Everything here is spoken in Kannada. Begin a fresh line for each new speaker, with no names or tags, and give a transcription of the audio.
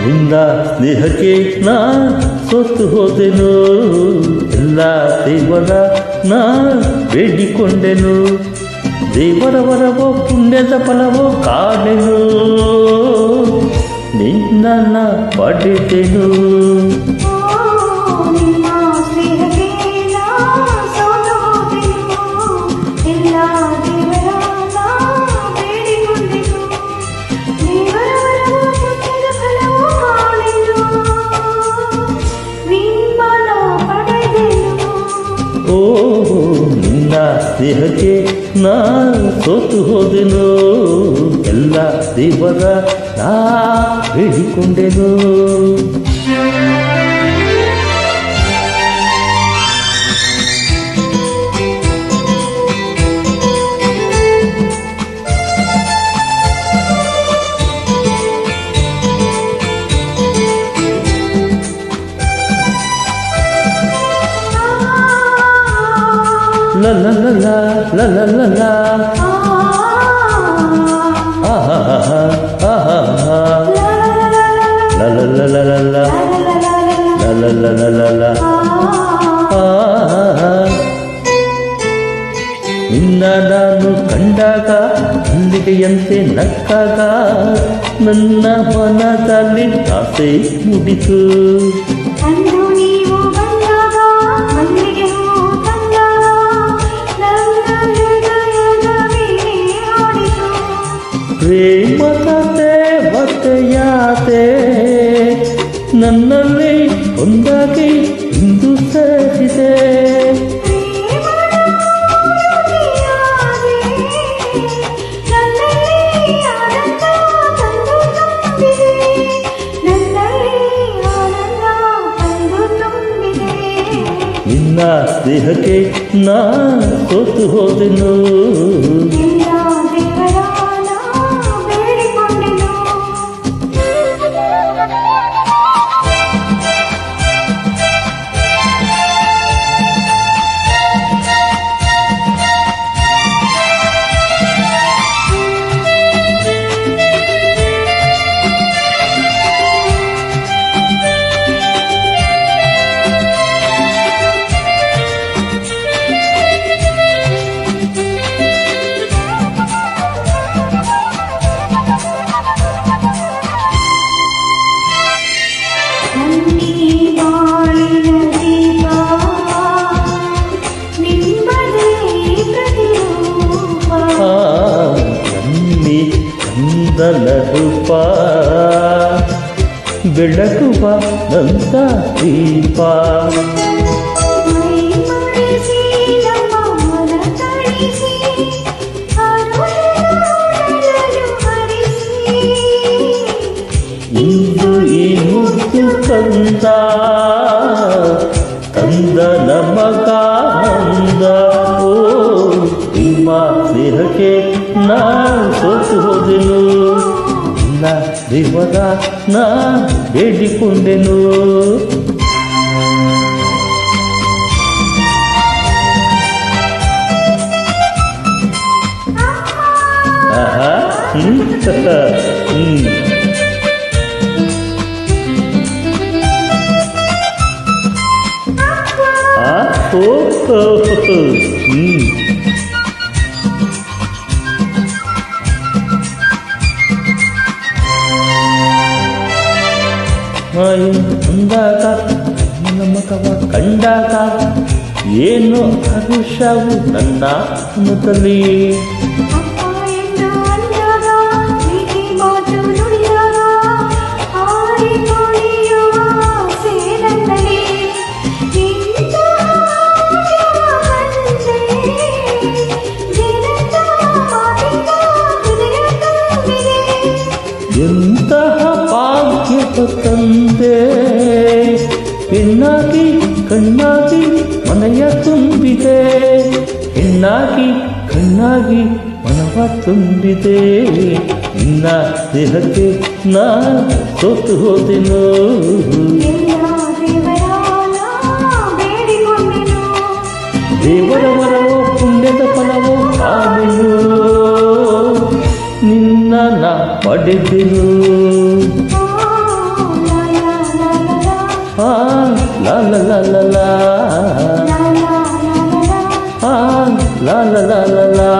ನಿನ್ನ ಸ್ನೇಹಕ್ಕೆ ನಾ ಸೋತು ಹೋದೆನು, ಎಲ್ಲ ದೇವರ ನಾ ಬೇಡಿಕೊಂಡೆನು, ದೇವರ ವರವೋ ಪುಣ್ಯದ ಫಲವೋ ಕಾಣೆನು, ನಿನ್ನ ಪಡೆದೆನು. ಓ ನಿನ್ನ ಸ್ನೇಹಕ್ಕೆ ನಾ ಸೋತು ಹೋದೆನು, ಎಲ್ಲ ದೇವರ ನಾ ಬೇಡಿಕೊಂಡೆನು. La la la la la la la la ah ah ah ah la la la la la la la la la la la la ನಿನ್ನ ನಾನು ಕಂಡಾಗ ಮಲ್ಲಿಗೆಯಂತೆ ನಕ್ಕಾಗ ನನ್ನ ಮನದಲ್ಲಿ ಆಸೆ ಮೂಡಿತು. ಪ್ರೇಮದ ದೇವತೆಯಾದೆ ನನ್ನಲ್ಲಿ ಒಂದಾಗಿ ಇಂದು ಸೇರಿದೆ. ನಿನ್ನ ಸ್ನೇಹಕ್ಕೆ ನಾ ಸೋತು ಹೋದೆನು, ಕಂದನ ರೂಪ ಬೆಳಗುವ ನಂತ ದೀಪ. ಇಂದು ಈ ಮುದ್ದು ಕಂದ ಕಂದನ ಮಗ ಅಂದ. ಓ ನಿಮ್ಮ ಸ್ನೇಹಕ್ಕೆ ನಾ ಸೋತು ಹೋದೆನು, ಎಲ್ಲ ದೇವರ ನಾ ಬೇಡಿಕೊಂಡೆನು. ಆಹಾ ಅಂದಾಗ ನಮಗವ ಕಂಡಾಗ ಏನು ಹರುಷವು ನನ್ನ ಮುತಲಿ. ಎಂತಹ ಭಾಗ್ಯದ ತಂದೆ, ಹೆಣ್ಣಾಗಿ ಕಣ್ಣಾಗಿ ಮನೆಯ ತುಂಬಿದೆ, ಹೆಣ್ಣಾಗಿ ಕಣ್ಣಾಗಿ ಮನವ ತುಂಬಿದೆ. ನಿನ್ನ ದೇಹಕ್ಕೆ ನಾ ಸೋತು ಹೋದೆನು. ದೇವರ ವರವೋ ಪುಣ್ಯದ ಫಲವೋ ಕಾವೆನು ನಿನ್ನ ನಾ ಪಡೆದೆನು ಆ ಲಾ ಲಾ ಲಾ ಲಾ ಲಾ ಆ ಲಾ ಲಾ ಲಾ ಲಾ ಲಾ